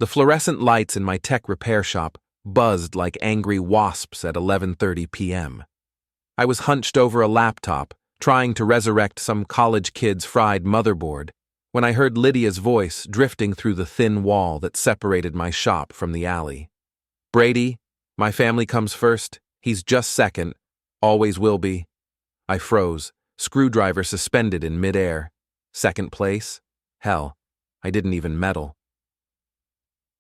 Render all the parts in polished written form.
The fluorescent lights in my tech repair shop buzzed like angry wasps at 11:30 p.m. I was hunched over a laptop, trying to resurrect some college kid's fried motherboard, when I heard Lydia's voice drifting through the thin wall that separated my shop from the alley. "Brady, my family comes first, he's just second, always will be." I froze, screwdriver suspended in midair. Second place? Hell, I didn't even medal.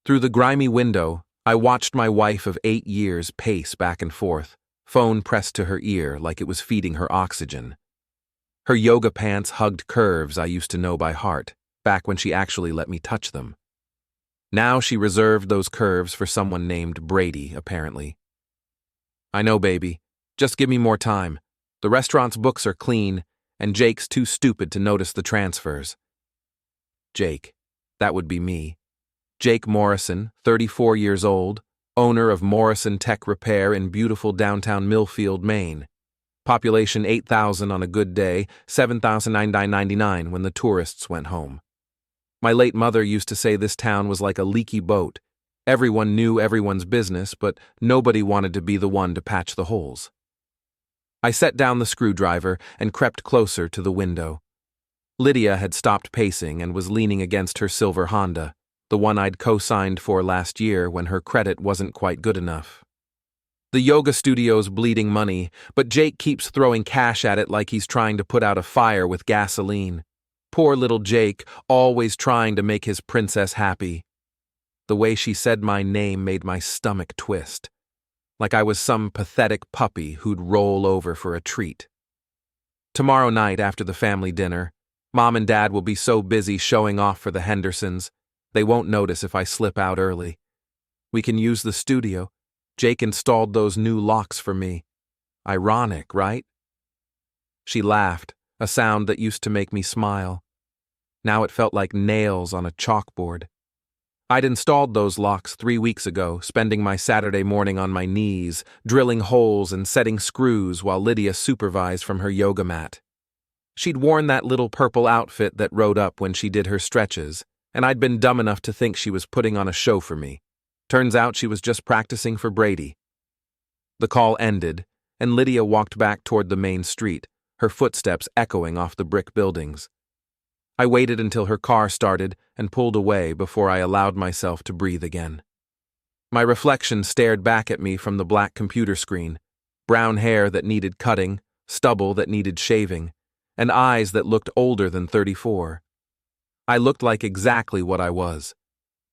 Through the grimy window, I watched my wife of 8 years pace back and forth, phone pressed to her ear like it was feeding her oxygen. Her yoga pants hugged curves I used to know by heart, back when she actually let me touch them. Now she reserved those curves for someone named Brady, apparently. "I know, baby. Just give me more time. The restaurant's books are clean, and Jake's too stupid to notice the transfers." Jake. That would be me. Jake Morrison, 34 years old, owner of Morrison Tech Repair in beautiful downtown Millfield, Maine. Population 8,000 on a good day, 7,999 when the tourists went home. My late mother used to say this town was like a leaky boat. Everyone knew everyone's business, but nobody wanted to be the one to patch the holes. I set down the screwdriver and crept closer to the window. Lydia had stopped pacing and was leaning against her silver Honda, the one I'd co-signed for last year when her credit wasn't quite good enough. The yoga studio's bleeding money, but Jake keeps throwing cash at it like he's trying to put out a fire with gasoline. Poor little Jake, always trying to make his princess happy. The way she said my name made my stomach twist, like I was some pathetic puppy who'd roll over for a treat. Tomorrow night after the family dinner, Mom and Dad will be so busy showing off for the Hendersons, they won't notice if I slip out early. We can use the studio. Jake installed those new locks for me. Ironic, right? She laughed, a sound that used to make me smile. Now it felt like nails on a chalkboard. I'd installed those locks 3 weeks ago, spending my Saturday morning on my knees, drilling holes and setting screws while Lydia supervised from her yoga mat. She'd worn that little purple outfit that rode up when she did her stretches, and I'd been dumb enough to think she was putting on a show for me. Turns out she was just practicing for Brady. The call ended, and Lydia walked back toward the main street, her footsteps echoing off the brick buildings. I waited until her car started and pulled away before I allowed myself to breathe again. My reflection stared back at me from the black computer screen, brown hair that needed cutting, stubble that needed shaving, and eyes that looked older than 34. I looked like exactly what I was.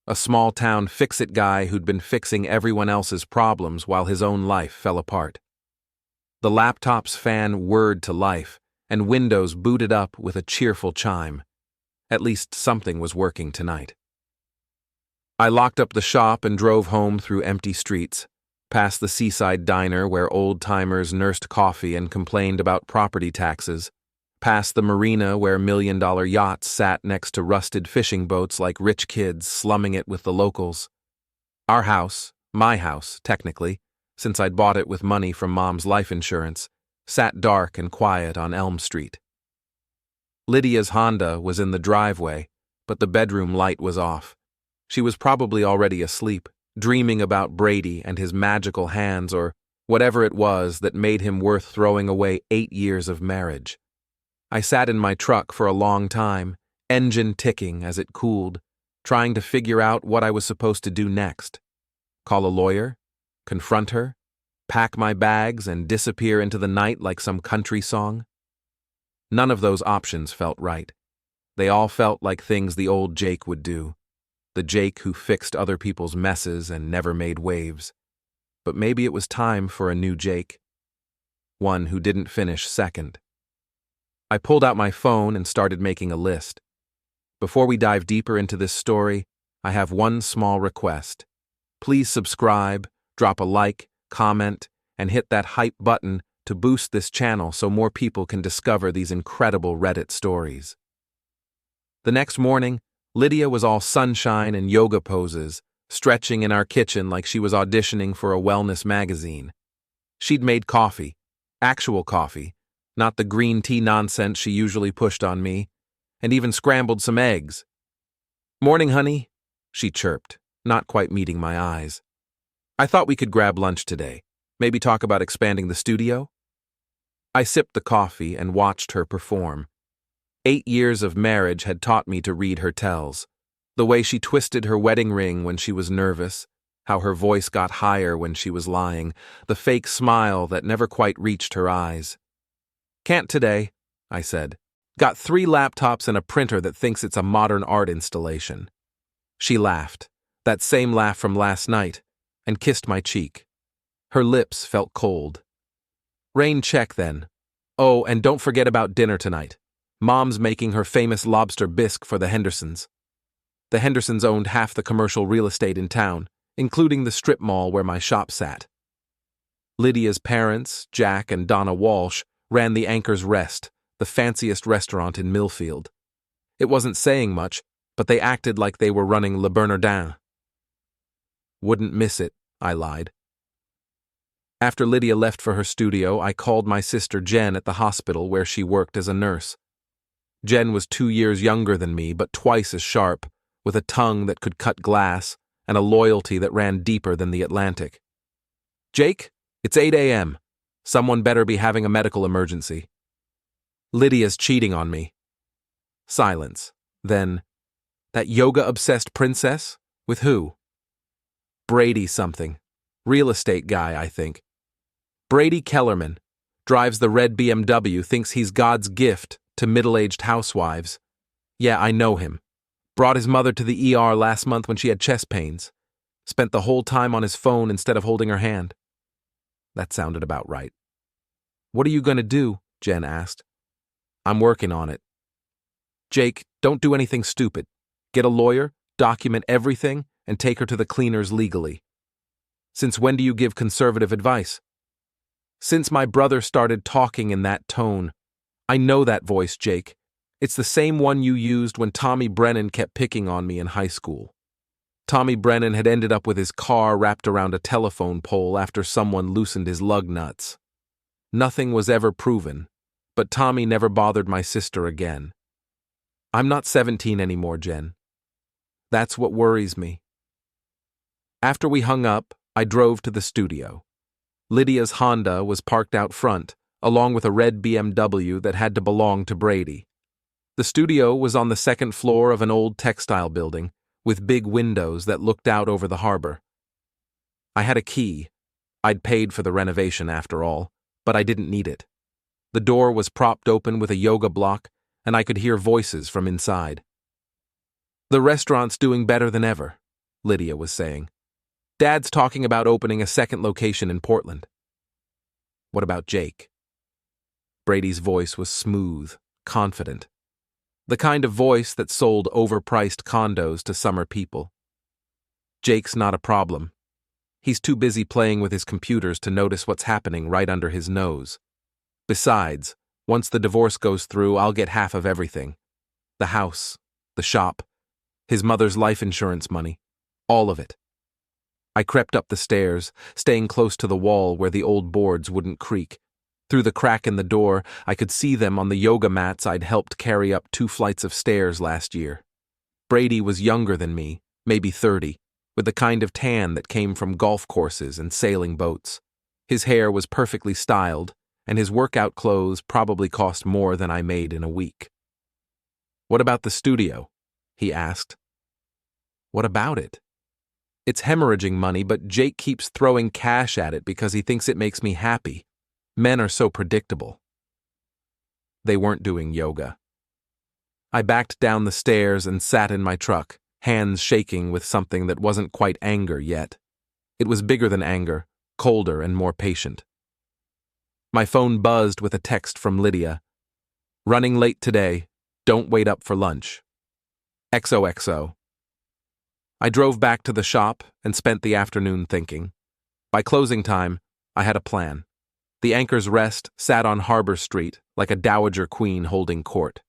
A small-town fix-it guy who'd been fixing everyone else's problems while his own life fell apart. The laptop's fan whirred to life, and Windows booted up with a cheerful chime. At least something was working tonight. I locked up the shop and drove home through empty streets, past the seaside diner where old-timers nursed coffee and complained about property taxes, past the marina where million-dollar yachts sat next to rusted fishing boats like rich kids slumming it with the locals. Our house, my house, technically, since I'd bought it with money from Mom's life insurance, sat dark and quiet on Elm Street. Lydia's Honda was in the driveway, but the bedroom light was off. She was probably already asleep, dreaming about Brady and his magical hands or whatever it was that made him worth throwing away 8 years of marriage. I sat in my truck for a long time, engine ticking as it cooled, trying to figure out what I was supposed to do next. Call a lawyer? Confront her? Pack my bags and disappear into the night like some country song? None of those options felt right. They all felt like things the old Jake would do. The Jake who fixed other people's messes and never made waves. But maybe it was time for a new Jake. One who didn't finish second. I pulled out my phone and started making a list. Before we dive deeper into this story, I have one small request. Please subscribe, drop a like, comment, and hit that hype button to boost this channel so more people can discover these incredible Reddit stories. The next morning, Lydia was all sunshine and yoga poses, stretching in our kitchen like she was auditioning for a wellness magazine. She'd made coffee, actual coffee, not the green tea nonsense she usually pushed on me, and even scrambled some eggs. "Morning, honey," she chirped, not quite meeting my eyes. I thought we could grab lunch today. Maybe talk about expanding the studio? I sipped the coffee and watched her perform. 8 years of marriage had taught me to read her tells. The way she twisted her wedding ring when she was nervous, how her voice got higher when she was lying, the fake smile that never quite reached her eyes. "Can't today," I said. "Got 3 laptops and a printer that thinks it's a modern art installation." She laughed, that same laugh from last night, and kissed my cheek. Her lips felt cold. "Rain check then. Oh, and don't forget about dinner tonight. Mom's making her famous lobster bisque for the Hendersons." The Hendersons owned half the commercial real estate in town, including the strip mall where my shop sat. Lydia's parents, Jack and Donna Walsh, ran the Anchor's Rest, the fanciest restaurant in Millfield. It wasn't saying much, but they acted like they were running Le Bernardin. "Wouldn't miss it," I lied. After Lydia left for her studio, I called my sister Jen at the hospital where she worked as a nurse. Jen was 2 years younger than me, but twice as sharp, with a tongue that could cut glass and a loyalty that ran deeper than the Atlantic. "Jake, it's 8 a.m. Someone better be having a medical emergency. Lydia's cheating on me." Silence. Then, "That yoga-obsessed princess? With who?" "Brady something. Real estate guy, I think. Brady Kellerman. Drives the red BMW, thinks he's God's gift to middle-aged housewives. Yeah, I know him. Brought his mother to the ER last month when she had chest pains. Spent the whole time on his phone instead of holding her hand." That sounded about right. "What are you going to do?" Jen asked. "I'm working on it." "Jake, don't do anything stupid. Get a lawyer, document everything, and take her to the cleaners legally." "Since when do you give conservative advice?" "Since my brother started talking in that tone. I know that voice, Jake. It's the same one you used when Tommy Brennan kept picking on me in high school." Tommy Brennan had ended up with his car wrapped around a telephone pole after someone loosened his lug nuts. Nothing was ever proven, but Tommy never bothered my sister again. "I'm not 17 anymore, Jen. That's what worries me." After we hung up, I drove to the studio. Lydia's Honda was parked out front, along with a red BMW that had to belong to Brady. The studio was on the second floor of an old textile building, with big windows that looked out over the harbor. I had a key. I'd paid for the renovation after all, but I didn't need it. The door was propped open with a yoga block, and I could hear voices from inside. "The restaurant's doing better than ever," Lydia was saying. "Dad's talking about opening a second location in Portland." "What about Jake?" Brady's voice was smooth, confident. The kind of voice that sold overpriced condos to summer people. "Jake's not a problem. He's too busy playing with his computers to notice what's happening right under his nose. Besides, once the divorce goes through, I'll get half of everything. The house, the shop, his mother's life insurance money, all of it." I crept up the stairs, staying close to the wall where the old boards wouldn't creak. Through the crack in the door, I could see them on the yoga mats I'd helped carry up 2 flights of stairs last year. Brady was younger than me, maybe 30, with the kind of tan that came from golf courses and sailing boats. His hair was perfectly styled, and his workout clothes probably cost more than I made in a week. "What about the studio?" he asked. "What about it?" "It's hemorrhaging money, but Jake keeps throwing cash at it because he thinks it makes me happy. Men are so predictable." They weren't doing yoga. I backed down the stairs and sat in my truck, hands shaking with something that wasn't quite anger yet. It was bigger than anger, colder and more patient. My phone buzzed with a text from Lydia. "Running late today. Don't wait up for lunch. XOXO." I drove back to the shop and spent the afternoon thinking. By closing time, I had a plan. The Anchor's Rest sat on Harbor Street like a dowager queen holding court.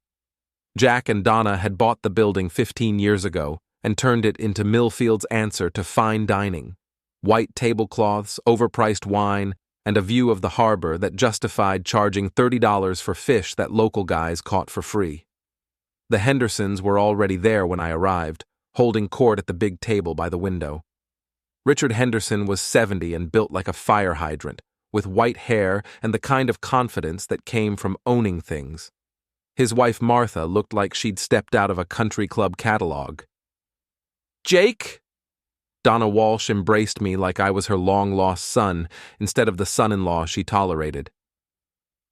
Jack and Donna had bought the building 15 years ago and turned it into Millfield's answer to fine dining. White tablecloths, overpriced wine, and a view of the harbor that justified charging $30 for fish that local guys caught for free. The Hendersons were already there when I arrived, holding court at the big table by the window. Richard Henderson was 70 and built like a fire hydrant, with white hair and the kind of confidence that came from owning things. His wife Martha looked like she'd stepped out of a country club catalog. "Jake!" Donna Walsh embraced me like I was her long-lost son instead of the son-in-law she tolerated.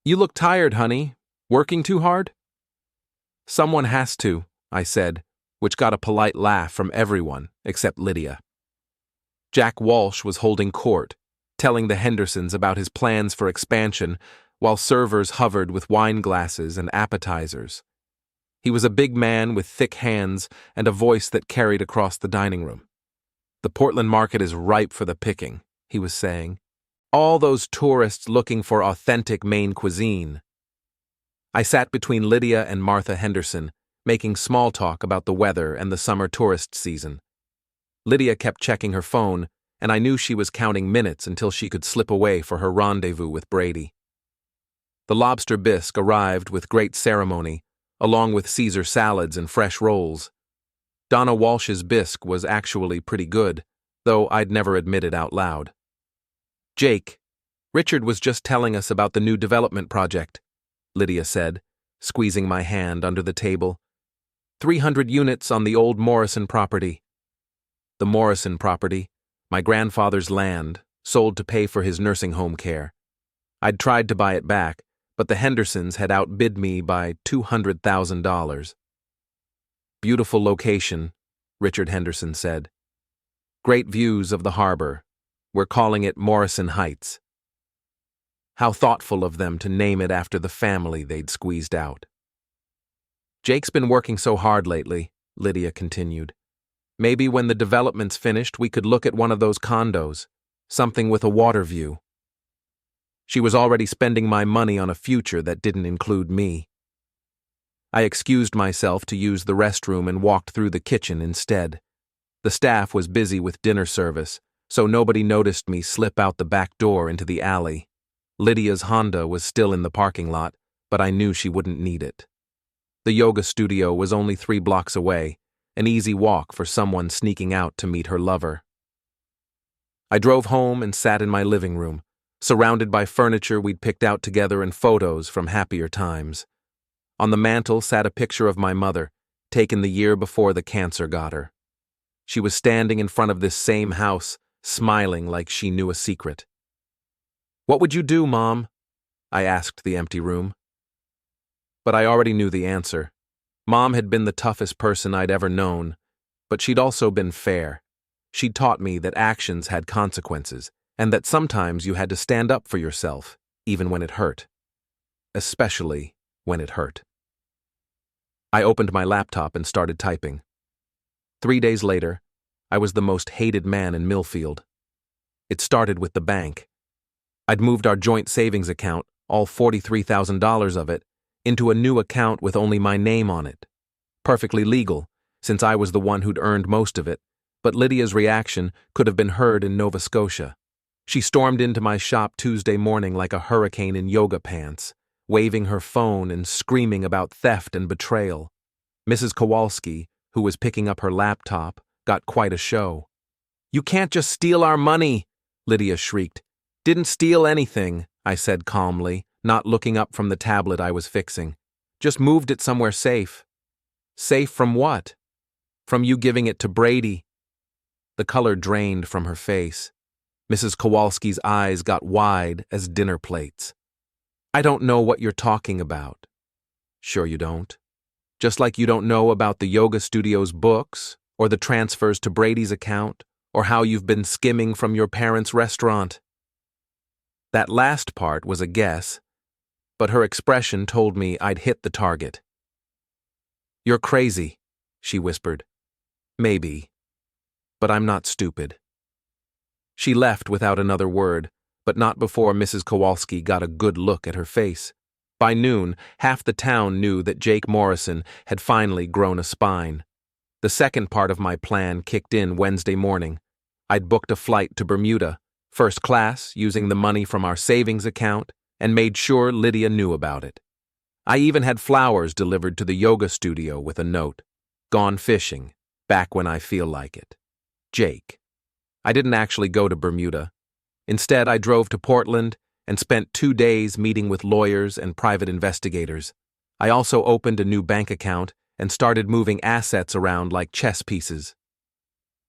"You look tired, honey. Working too hard?" "Someone has to," I said, which got a polite laugh from everyone except Lydia. Jack Walsh was holding court, telling the Hendersons about his plans for expansion while servers hovered with wine glasses and appetizers. He was a big man with thick hands and a voice that carried across the dining room. "The Portland market is ripe for the picking," he was saying. "All those tourists looking for authentic Maine cuisine." I sat between Lydia and Martha Henderson, making small talk about the weather and the summer tourist season. Lydia kept checking her phone, and I knew she was counting minutes until she could slip away for her rendezvous with Brady. The lobster bisque arrived with great ceremony, along with Caesar salads and fresh rolls. Donna Walsh's bisque was actually pretty good, though I'd never admit it out loud. "Jake, Richard was just telling us about the new development project," Lydia said, squeezing my hand under the table. 300 units on the old Morrison property." The Morrison property, my grandfather's land, sold to pay for his nursing home care. I'd tried to buy it back, but the Hendersons had outbid me by $200,000. "Beautiful location," Richard Henderson said. "Great views of the harbor. We're calling it Morrison Heights." How thoughtful of them to name it after the family they'd squeezed out. "Jake's been working so hard lately," Lydia continued. "Maybe when the development's finished we could look at one of those condos, something with a water view." She was already spending my money on a future that didn't include me. I excused myself to use the restroom and walked through the kitchen instead. The staff was busy with dinner service, so nobody noticed me slip out the back door into the alley. Lydia's Honda was still in the parking lot, but I knew she wouldn't need it. The yoga studio was only 3 blocks away, an easy walk for someone sneaking out to meet her lover. I drove home and sat in my living room, surrounded by furniture we'd picked out together and photos from happier times. On the mantel sat a picture of my mother, taken the year before the cancer got her. She was standing in front of this same house, smiling like she knew a secret. "What would you do, Mom?" I asked the empty room. But I already knew the answer. Mom had been the toughest person I'd ever known, but she'd also been fair. She'd taught me that actions had consequences, and that sometimes you had to stand up for yourself, even when it hurt. Especially when it hurt. I opened my laptop and started typing. 3 days later, I was the most hated man in Millfield. It started with the bank. I'd moved our joint savings account, all $43,000 of it, into a new account with only my name on it. Perfectly legal, since I was the one who'd earned most of it, but Lydia's reaction could have been heard in Nova Scotia. She stormed into my shop Tuesday morning like a hurricane in yoga pants, waving her phone and screaming about theft and betrayal. Mrs. Kowalski, who was picking up her laptop, got quite a show. "You can't just steal our money," Lydia shrieked. "Didn't steal anything," I said calmly, not looking up from the tablet I was fixing. "Just moved it somewhere safe." "Safe from what?" "From you giving it to Brady." The color drained from her face. Mrs. Kowalski's eyes got wide as dinner plates. "I don't know what you're talking about." "Sure you don't. Just like you don't know about the yoga studio's books, or the transfers to Brady's account, or how you've been skimming from your parents' restaurant." That last part was a guess, but her expression told me I'd hit the target. "You're crazy," she whispered. "Maybe, but I'm not stupid." She left without another word, but not before Mrs. Kowalski got a good look at her face. By noon, half the town knew that Jake Morrison had finally grown a spine. The second part of my plan kicked in Wednesday morning. I'd booked a flight to Bermuda, first class, using the money from our savings account, and made sure Lydia knew about it. I even had flowers delivered to the yoga studio with a note, "Gone fishing. Back when I feel like it. Jake. I didn't actually go to Bermuda. Instead, I drove to Portland and spent 2 days meeting with lawyers and private investigators. I also opened a new bank account and started moving assets around like chess pieces.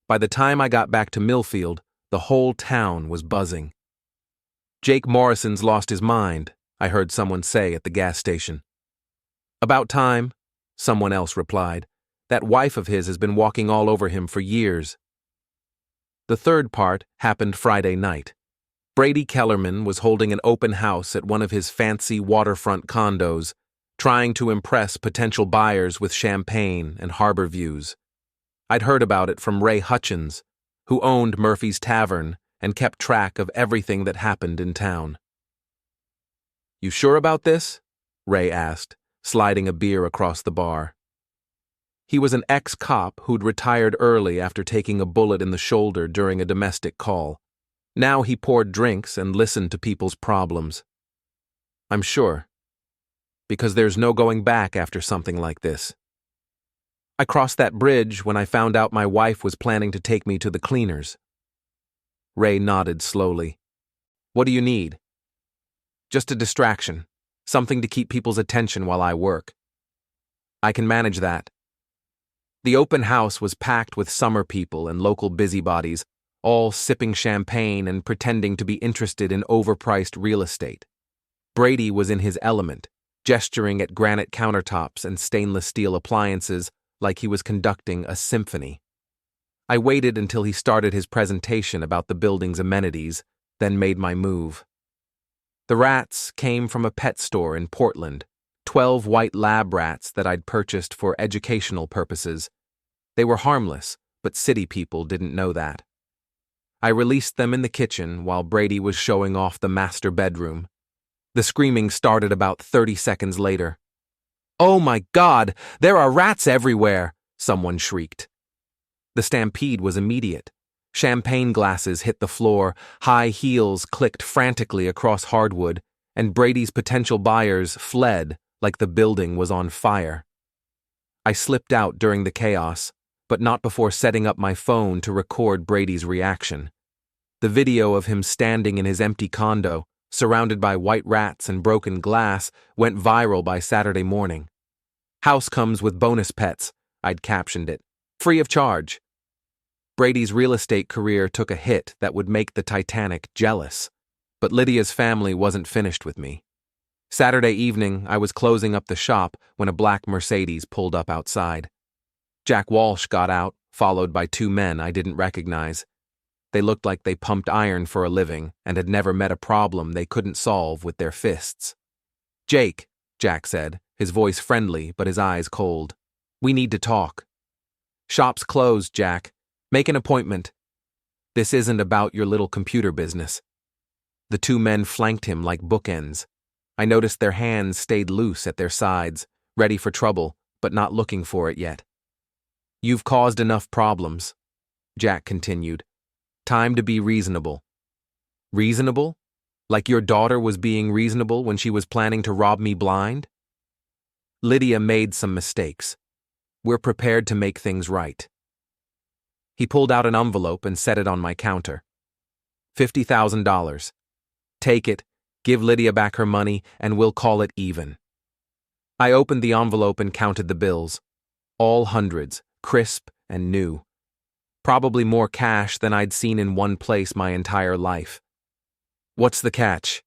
By the time I got back to Millfield, the whole town was buzzing. Jake Morrison's lost his mind, I heard someone say at the gas station. About time, someone else replied. That wife of his has been walking all over him for years. The third part happened Friday night. Brady Kellerman was holding an open house at one of his fancy waterfront condos, trying to impress potential buyers with champagne and harbor views. I'd heard about it from Ray Hutchins, who owned Murphy's Tavern and kept track of everything that happened in town. "You sure about this?" Ray asked, sliding a beer across the bar. He was an ex-cop who'd retired early after taking a bullet in the shoulder during a domestic call. Now he poured drinks and listened to people's problems. "I'm sure. Because there's no going back after something like this. I crossed that bridge when I found out my wife was planning to take me to the cleaners." Ray nodded slowly. "What do you need?" "Just a distraction. Something to keep people's attention while I work." "I can manage that." The open house was packed with summer people and local busybodies, all sipping champagne and pretending to be interested in overpriced real estate. Brady was in his element, gesturing at granite countertops and stainless steel appliances like he was conducting a symphony. I waited until he started his presentation about the building's amenities, then made my move. The rats came from a pet store in Portland, 12 white lab rats that I'd purchased for educational purposes. They were harmless, but city people didn't know that. I released them in the kitchen while Brady was showing off the master bedroom. The screaming started about 30 seconds later. "Oh my God, there are rats everywhere!" someone shrieked. The stampede was immediate. Champagne glasses hit the floor, high heels clicked frantically across hardwood, and Brady's potential buyers fled like the building was on fire. I slipped out during the chaos, but not before setting up my phone to record Brady's reaction. The video of him standing in his empty condo, surrounded by white rats and broken glass, went viral by Saturday morning. "House comes with bonus pets," I'd captioned it. "Free of charge." Brady's real estate career took a hit that would make the Titanic jealous, but Lydia's family wasn't finished with me. Saturday evening, I was closing up the shop when a black Mercedes pulled up outside. Jack Walsh got out, followed by 2 men I didn't recognize. They looked like they pumped iron for a living and had never met a problem they couldn't solve with their fists. "Jake," Jack said, his voice friendly but his eyes cold. "We need to talk." "Shop's closed, Jack. Make an appointment." "This isn't about your little computer business." The 2 men flanked him like bookends. I noticed their hands stayed loose at their sides, ready for trouble, but not looking for it yet. "You've caused enough problems," Jack continued. "Time to be reasonable." "Reasonable? Like your daughter was being reasonable when she was planning to rob me blind?" "Lydia made some mistakes. We're prepared to make things right." He pulled out an envelope and set it on my counter. $50,000. "Take it, give Lydia back her money, and we'll call it even." I opened the envelope and counted the bills. All hundreds, crisp and new. Probably more cash than I'd seen in one place my entire life. "What's the catch?"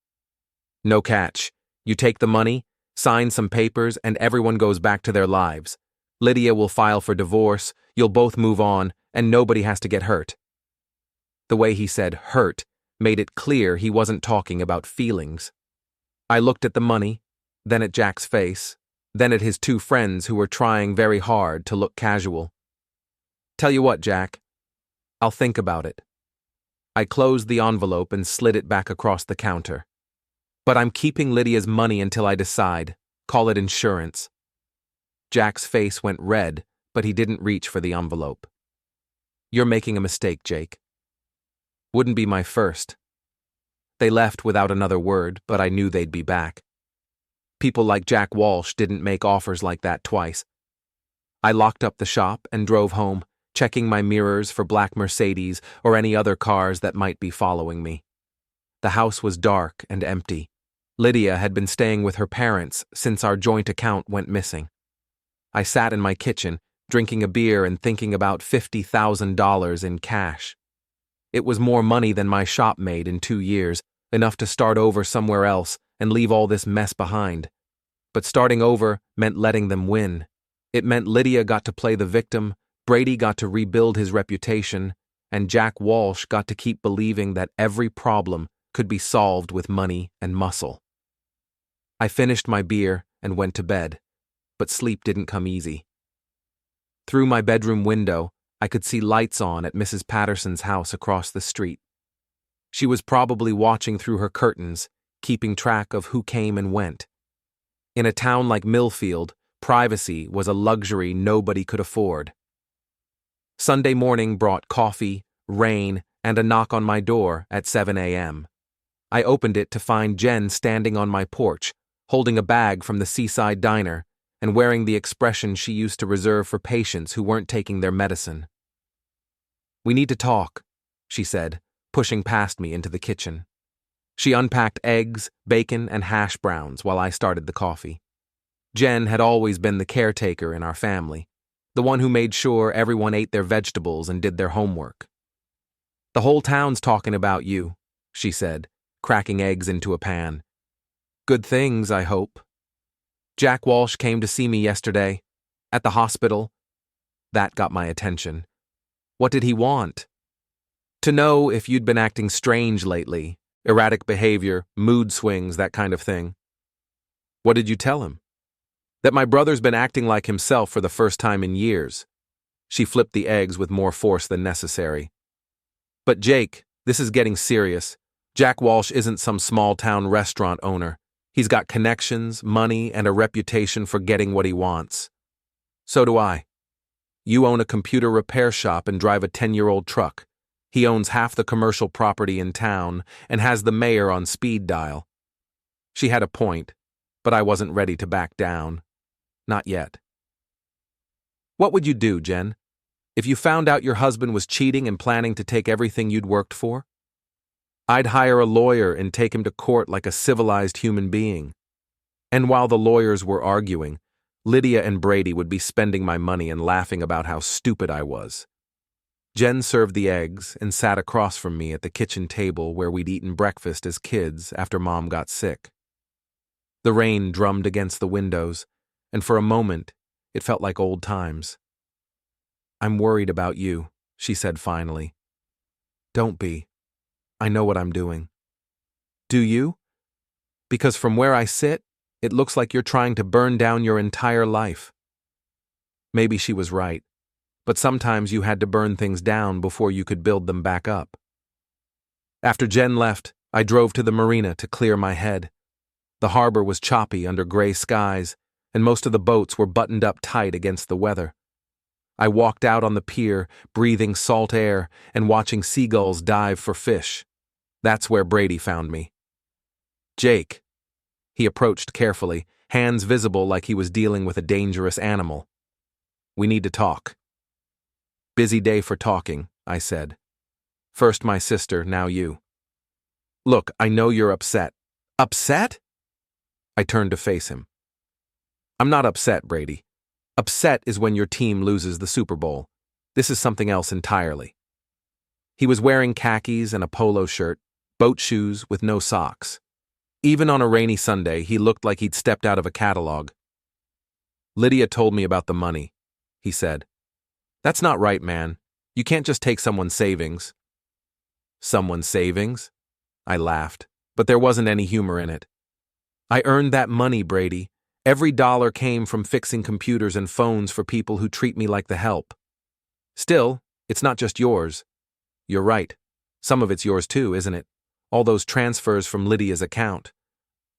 "No catch. You take the money, sign some papers, and everyone goes back to their lives. Lydia will file for divorce, you'll both move on, and nobody has to get hurt." The way he said hurt made it clear he wasn't talking about feelings. I looked at the money, then at Jack's face, then at his 2 friends who were trying very hard to look casual. "Tell you what, Jack. I'll think about it." I closed the envelope and slid it back across the counter. "But I'm keeping Lydia's money until I decide. Call it insurance." Jack's face went red, but he didn't reach for the envelope. "You're making a mistake, Jake." Wouldn't be my first. They left without another word, but I knew they'd be back. People like Jack Walsh didn't make offers like that twice. I locked up the shop and drove home, checking my mirrors for black Mercedes or any other cars that might be following me. The house was dark and empty. Lydia had been staying with her parents since our joint account went missing. I sat in my kitchen, drinking a beer and thinking about $50,000 in cash. It was more money than my shop made in 2 years, enough to start over somewhere else and leave all this mess behind. But starting over meant letting them win. It meant Lydia got to play the victim, Brady got to rebuild his reputation, and Jack Walsh got to keep believing that every problem could be solved with money and muscle. I finished my beer and went to bed, but sleep didn't come easy. Through my bedroom window, I could see lights on at Mrs. Patterson's house across the street. She was probably watching through her curtains, keeping track of who came and went. In a town like Millfield, privacy was a luxury nobody could afford. Sunday morning brought coffee, rain, and a knock on my door at 7 a.m. I opened it to find Jen standing on my porch, holding a bag from the seaside diner, and wearing the expression she used to reserve for patients who weren't taking their medicine. "We need to talk," she said, pushing past me into the kitchen. She unpacked eggs, bacon, and hash browns while I started the coffee. Jen had always been the caretaker in our family, the one who made sure everyone ate their vegetables and did their homework. "The whole town's talking about you," she said, cracking eggs into a pan. "Good things, I hope. Jack Walsh came to see me yesterday, at the hospital." That got my attention. "What did he want?" "To know if you'd been acting strange lately, erratic behavior, mood swings, that kind of thing." "What did you tell him?" "That my brother's been acting like himself for the first time in years." She flipped the eggs with more force than necessary. "But Jake, this is getting serious. Jack Walsh isn't some small-town restaurant owner. He's got connections, money, and a reputation for getting what he wants. So do I. You own a computer repair shop and drive a 10-year-old truck. He owns half the commercial property in town and has the mayor on speed dial." She had a point, but I wasn't ready to back down. Not yet. "What would you do, Jen, if you found out your husband was cheating and planning to take everything you'd worked for?" "I'd hire a lawyer and take him to court like a civilized human being." And while the lawyers were arguing, Lydia and Brady would be spending my money and laughing about how stupid I was. Jen served the eggs and sat across from me at the kitchen table where we'd eaten breakfast as kids after Mom got sick. The rain drummed against the windows, and for a moment, it felt like old times. "I'm worried about you," she said finally. "Don't be. I know what I'm doing." "Do you? Because from where I sit, it looks like you're trying to burn down your entire life." Maybe she was right, but sometimes you had to burn things down before you could build them back up. After Jen left, I drove to the marina to clear my head. The harbor was choppy under gray skies, and most of the boats were buttoned up tight against the weather. I walked out on the pier, breathing salt air and watching seagulls dive for fish. That's where Brady found me. "Jake." He approached carefully, hands visible like he was dealing with a dangerous animal. "We need to talk." "Busy day for talking," I said. "First my sister, now you." "Look, I know you're upset." "Upset?" I turned to face him. "I'm not upset, Brady. Upset is when your team loses the Super Bowl. This is something else entirely." He was wearing khakis and a polo shirt, boat shoes with no socks. Even on a rainy Sunday, he looked like he'd stepped out of a catalog. "Lydia told me about the money," he said. "That's not right, man. You can't just take someone's savings." "Someone's savings?" I laughed, but there wasn't any humor in it. "I earned that money, Brady. Every dollar came from fixing computers and phones for people who treat me like the help. Still, it's not just yours." "You're right. Some of it's yours too, isn't it? All those transfers from Lydia's account.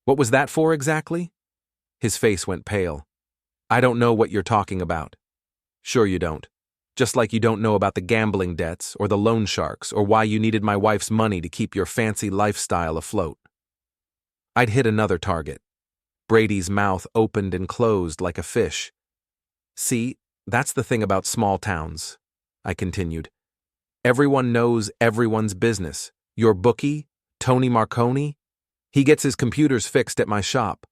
What was that for exactly?" His face went pale. "I don't know what you're talking about." "Sure you don't. Just like you don't know about the gambling debts or the loan sharks or why you needed my wife's money to keep your fancy lifestyle afloat." I'd hit another target. Brady's mouth opened and closed like a fish. "See, that's the thing about small towns. I continued. Everyone knows everyone's business. Your bookie, Tony Marconi? He gets his computers fixed at my shop.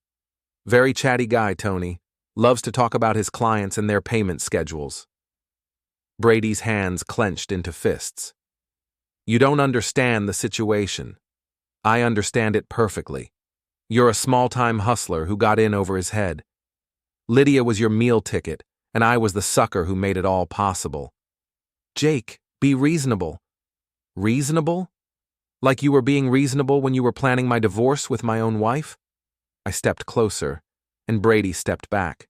Very chatty guy, Tony. Loves to talk about his clients and their payment schedules. Brady's hands clenched into fists. You don't understand the situation. I understand it perfectly. You're a small-time hustler who got in over his head. Lydia was your meal ticket, and I was the sucker who made it all possible. Jake, be reasonable. Reasonable? Like you were being reasonable when you were planning my divorce with my own wife? I stepped closer, and Brady stepped back.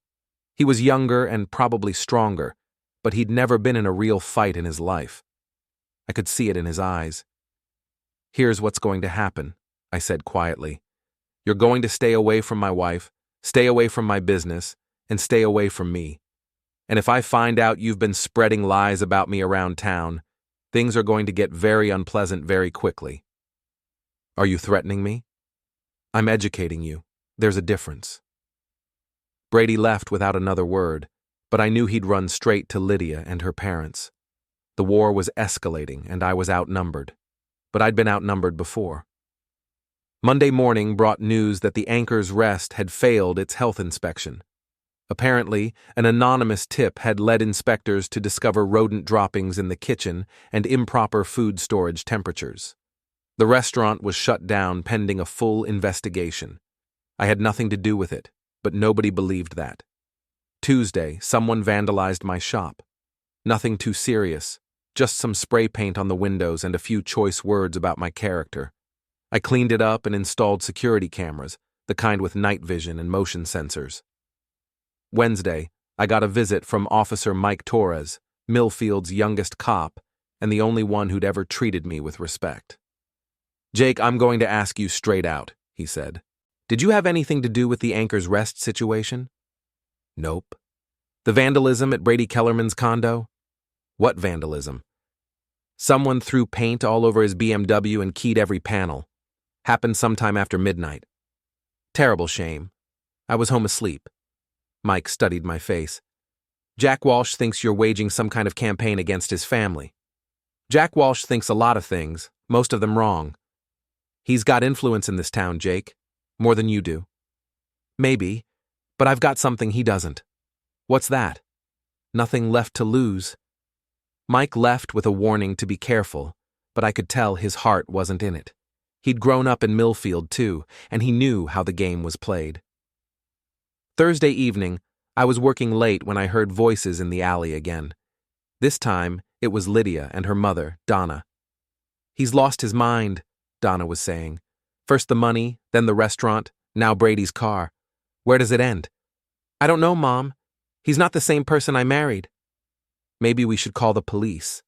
He was younger and probably stronger, but he'd never been in a real fight in his life. I could see it in his eyes. Here's what's going to happen, I said quietly. You're going to stay away from my wife, stay away from my business, and stay away from me. And if I find out you've been spreading lies about me around town, things are going to get very unpleasant very quickly. Are you threatening me? I'm educating you. There's a difference. Brady left without another word, but I knew he'd run straight to Lydia and her parents. The war was escalating, and I was outnumbered. But I'd been outnumbered before. Monday morning brought news that the Anchor's Rest had failed its health inspection. Apparently, an anonymous tip had led inspectors to discover rodent droppings in the kitchen and improper food storage temperatures. The restaurant was shut down pending a full investigation. I had nothing to do with it, but nobody believed that. Tuesday, someone vandalized my shop. Nothing too serious, just some spray paint on the windows and a few choice words about my character. I cleaned it up and installed security cameras, the kind with night vision and motion sensors. Wednesday, I got a visit from Officer Mike Torres, Millfield's youngest cop, and the only one who'd ever treated me with respect. Jake, I'm going to ask you straight out, he said. Did you have anything to do with the Anchor's Rest situation? Nope. The vandalism at Brady Kellerman's condo? What vandalism? Someone threw paint all over his BMW and keyed every panel. Happened sometime after midnight. Terrible shame. I was home asleep. Mike studied my face. Jack Walsh thinks you're waging some kind of campaign against his family. Jack Walsh thinks a lot of things, most of them wrong. He's got influence in this town, Jake. More than you do. Maybe, but I've got something he doesn't. What's that? Nothing left to lose. Mike left with a warning to be careful, but I could tell his heart wasn't in it. He'd grown up in Millfield, too, and he knew how the game was played. Thursday evening, I was working late when I heard voices in the alley again. This time, it was Lydia and her mother, Donna. He's lost his mind, Donna was saying. First the money, then the restaurant, now Brady's car. Where does it end? I don't know, Mom. He's not the same person I married. Maybe we should call the police.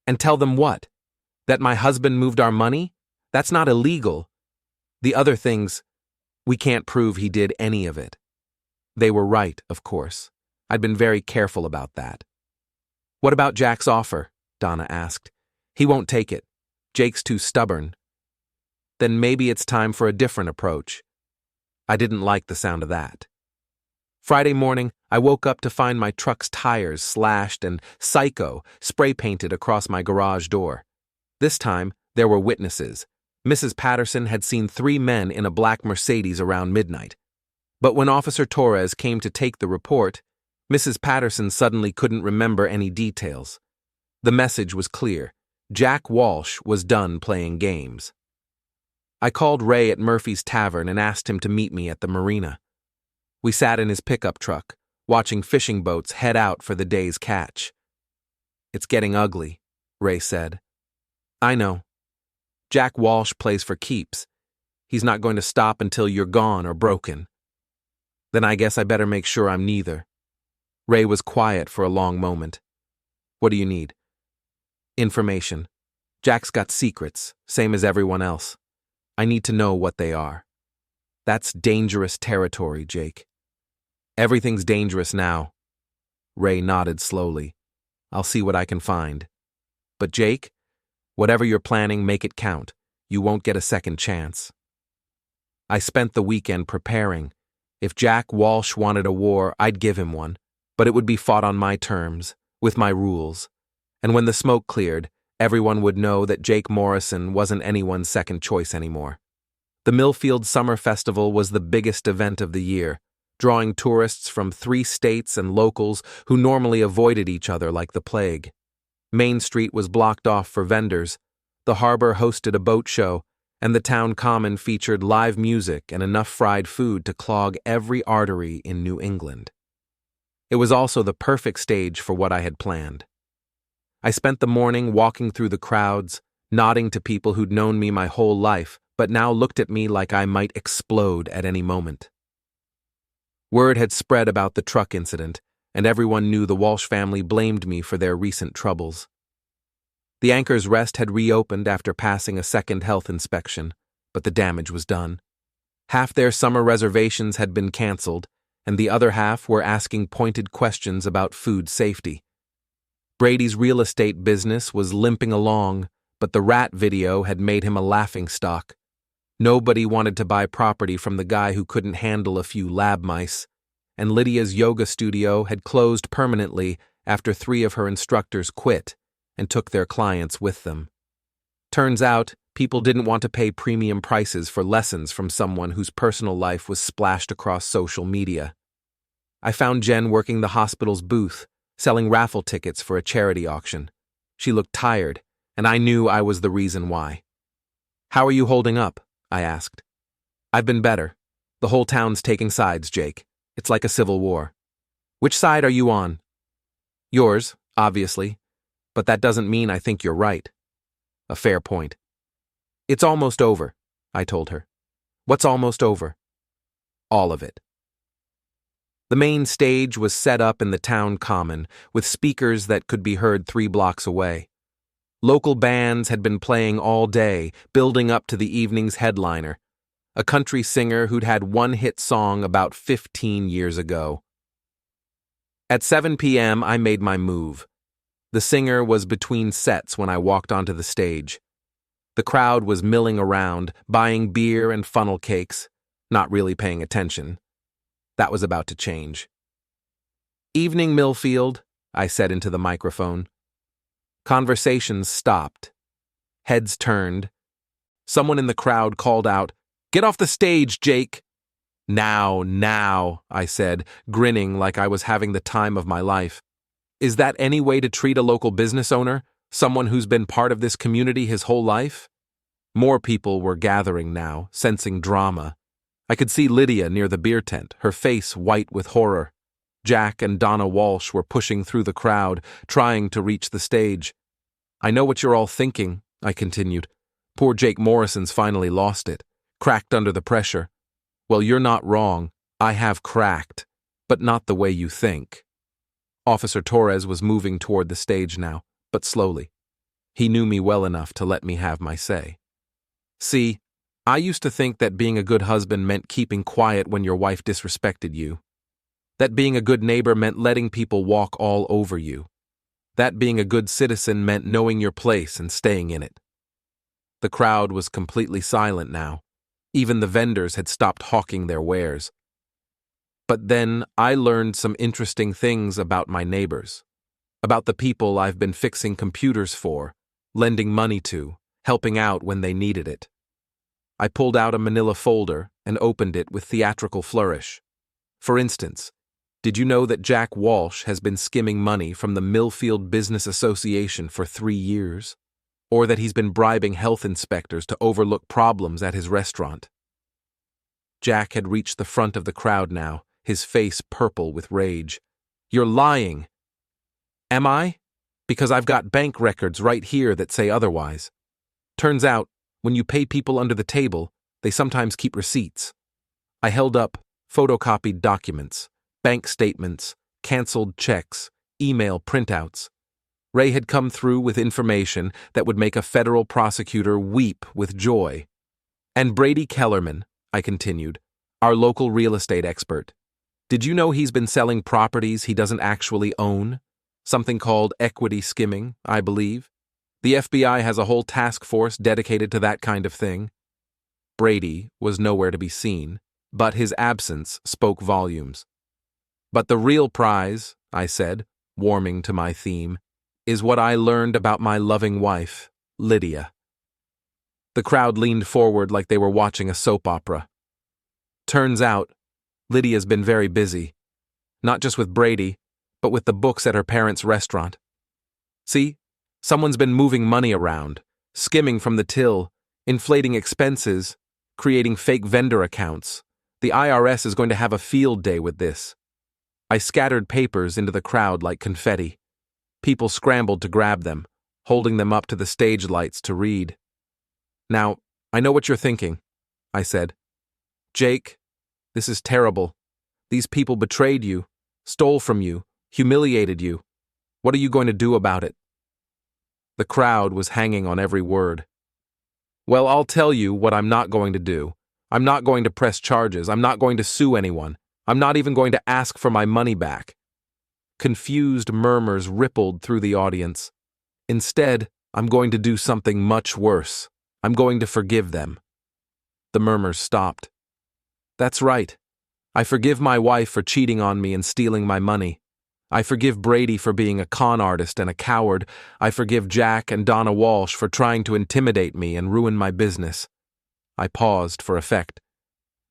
And tell them what? That my husband moved our money? That's not illegal. The other things, we can't prove he did any of it. They were right, of course. I'd been very careful about that. What about Jack's offer? Donna asked. He won't take it. Jake's too stubborn. Then maybe it's time for a different approach. I didn't like the sound of that. Friday morning, I woke up to find my truck's tires slashed and Psycho spray-painted across my garage door. This time, there were witnesses. Mrs. Patterson had seen 3 men in a black Mercedes around midnight. But when Officer Torres came to take the report, Mrs. Patterson suddenly couldn't remember any details. The message was clear. Jack Walsh was done playing games. I called Ray at Murphy's Tavern and asked him to meet me at the marina. We sat in his pickup truck, watching fishing boats head out for the day's catch. It's getting ugly, Ray said. I know. Jack Walsh plays for keeps. He's not going to stop until you're gone or broken. Then I guess I better make sure I'm neither. Ray was quiet for a long moment. What do you need? Information. Jack's got secrets, same as everyone else. I need to know what they are. That's dangerous territory, Jake. Everything's dangerous now. Ray nodded slowly. I'll see what I can find. But Jake, whatever you're planning, make it count. You won't get a second chance. I spent the weekend preparing. If Jack Walsh wanted a war, I'd give him one, but it would be fought on my terms, with my rules. And when the smoke cleared, everyone would know that Jake Morrison wasn't anyone's second choice anymore. The Millfield Summer Festival was the biggest event of the year, drawing tourists from 3 states and locals who normally avoided each other like the plague. Main Street was blocked off for vendors, the harbor hosted a boat show, and the town common featured live music and enough fried food to clog every artery in New England. It was also the perfect stage for what I had planned. I spent the morning walking through the crowds, nodding to people who'd known me my whole life, but now looked at me like I might explode at any moment. Word had spread about the truck incident, and everyone knew the Walsh family blamed me for their recent troubles. The Anchor's Rest had reopened after passing a second health inspection, but the damage was done. Half their summer reservations had been canceled, and the other half were asking pointed questions about food safety. Brady's real estate business was limping along, but the rat video had made him a laughingstock. Nobody wanted to buy property from the guy who couldn't handle a few lab mice, and Lydia's yoga studio had closed permanently after 3 of her instructors quit and took their clients with them. Turns out, people didn't want to pay premium prices for lessons from someone whose personal life was splashed across social media. I found Jen working the hospital's booth, selling raffle tickets for a charity auction. She looked tired, and I knew I was the reason why. "How are you holding up?" I asked. "I've been better. The whole town's taking sides, Jake. It's like a civil war." "Which side are you on?" "Yours, obviously. But that doesn't mean I think you're right." "A fair point." "It's almost over," I told her. "What's almost over?" "All of it." The main stage was set up in the town common, with speakers that could be heard 3 blocks away. Local bands had been playing all day, building up to the evening's headliner, a country singer who'd had one hit song about 15 years ago. At 7 p.m., I made my move. The singer was between sets when I walked onto the stage. The crowd was milling around, buying beer and funnel cakes, not really paying attention. That was about to change. "Evening, Millfield," I said into the microphone. Conversations stopped. Heads turned. Someone in the crowd called out, "Get off the stage, Jake!" Now, I said, grinning like I was having the time of my life. Is that any way to treat a local business owner, someone who's been part of this community his whole life? More people were gathering now, sensing drama. I could see Lydia near the beer tent, her face white with horror. Jack and Donna Walsh were pushing through the crowd, trying to reach the stage. "I know what you're all thinking," I continued. "Poor Jake Morrison's finally lost it, cracked under the pressure." "Well, you're not wrong. I have cracked, but not the way you think." Officer Torres was moving toward the stage now, but slowly. He knew me well enough to let me have my say. "See, I used to think that being a good husband meant keeping quiet when your wife disrespected you. That being a good neighbor meant letting people walk all over you. That being a good citizen meant knowing your place and staying in it." The crowd was completely silent now. Even the vendors had stopped hawking their wares. But then I learned some interesting things about my neighbors, about the people I've been fixing computers for, lending money to, helping out when they needed it. I pulled out a manila folder and opened it with theatrical flourish. For instance, did you know that Jack Walsh has been skimming money from the Millfield Business Association for 3 years? Or that he's been bribing health inspectors to overlook problems at his restaurant? Jack had reached the front of the crowd now, his face purple with rage. "You're lying." "Am I? Because I've got bank records right here that say otherwise. Turns out, when you pay people under the table, they sometimes keep receipts." I held up photocopied documents, bank statements, canceled checks, email printouts. Ray had come through with information that would make a federal prosecutor weep with joy. "And Brady Kellerman," I continued, "our local real estate expert. Did you know he's been selling properties he doesn't actually own? Something called equity skimming, I believe. The FBI has a whole task force dedicated to that kind of thing." Brady was nowhere to be seen, but his absence spoke volumes. "But the real prize," I said, warming to my theme, is what I learned about my loving wife, Lydia. The crowd leaned forward like they were watching a soap opera. Turns out, Lydia's been very busy, not just with Brady, but with the books at her parents' restaurant. See, someone's been moving money around, skimming from the till, inflating expenses, creating fake vendor accounts. The IRS is going to have a field day with this. I scattered papers into the crowd like confetti. People scrambled to grab them, holding them up to the stage lights to read. Now, I know what you're thinking, I said. Jake, this is terrible. These people betrayed you, stole from you, humiliated you. What are you going to do about it? The crowd was hanging on every word. Well, I'll tell you what I'm not going to do. I'm not going to press charges. I'm not going to sue anyone. I'm not even going to ask for my money back. Confused murmurs rippled through the audience. Instead, I'm going to do something much worse. I'm going to forgive them. The murmurs stopped. That's right. I forgive my wife for cheating on me and stealing my money. I forgive Brady for being a con artist and a coward. I forgive Jack and Donna Walsh for trying to intimidate me and ruin my business. I paused for effect.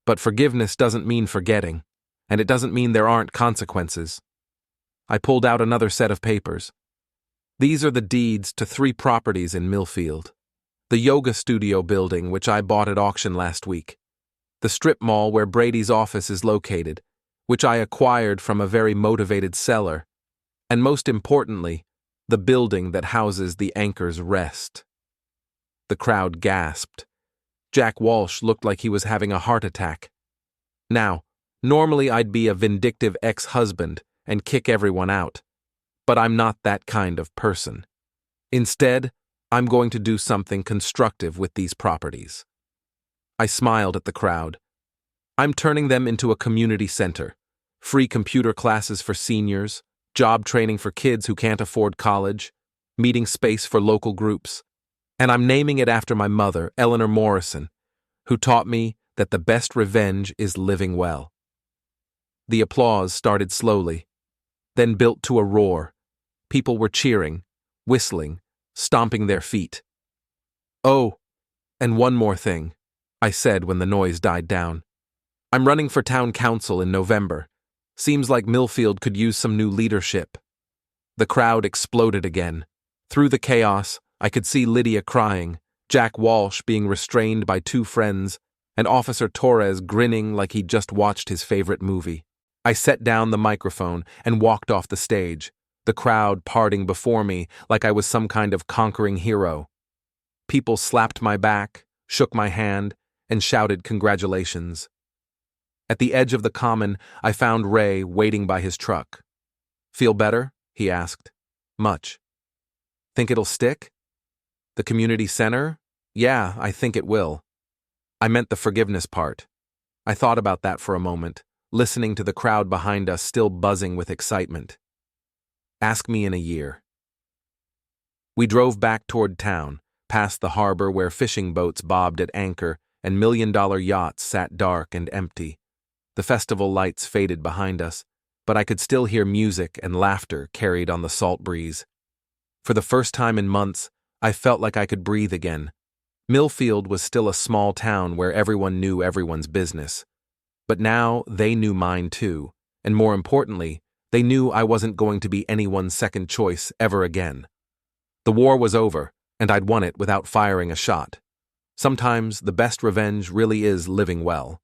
But forgiveness doesn't mean forgetting, and it doesn't mean there aren't consequences. I pulled out another set of papers. These are the deeds to 3 properties in Millfield. The yoga studio building, which I bought at auction last week. The strip mall where Brady's office is located, which I acquired from a very motivated seller. And most importantly, the building that houses the Anchor's Rest. The crowd gasped. Jack Walsh looked like he was having a heart attack. Now, normally I'd be a vindictive ex-husband and kick everyone out. But I'm not that kind of person. Instead, I'm going to do something constructive with these properties. I smiled at the crowd. I'm turning them into a community center. Free computer classes for seniors, job training for kids who can't afford college, meeting space for local groups. And I'm naming it after my mother, Eleanor Morrison, who taught me that the best revenge is living well. The applause started slowly, then built to a roar. People were cheering, whistling, stomping their feet. Oh, and one more thing, I said when the noise died down. I'm running for town council in November. Seems like Millfield could use some new leadership. The crowd exploded again. Through the chaos, I could see Lydia crying, Jack Walsh being restrained by 2 friends, and Officer Torres grinning like he'd just watched his favorite movie. I set down the microphone and walked off the stage, the crowd parting before me like I was some kind of conquering hero. People slapped my back, shook my hand, and shouted congratulations. At the edge of the common, I found Ray waiting by his truck. Feel better? He asked. Much. Think it'll stick? The community center? Yeah, I think it will. I meant the forgiveness part. I thought about that for a moment, listening to the crowd behind us still buzzing with excitement. Ask me in a year. We drove back toward town, past the harbor where fishing boats bobbed at anchor and million-dollar yachts sat dark and empty. The festival lights faded behind us, but I could still hear music and laughter carried on the salt breeze. For the first time in months, I felt like I could breathe again. Millfield was still a small town where everyone knew everyone's business. But now they knew mine too, and more importantly, they knew I wasn't going to be anyone's second choice ever again. The war was over, and I'd won it without firing a shot. Sometimes the best revenge really is living well.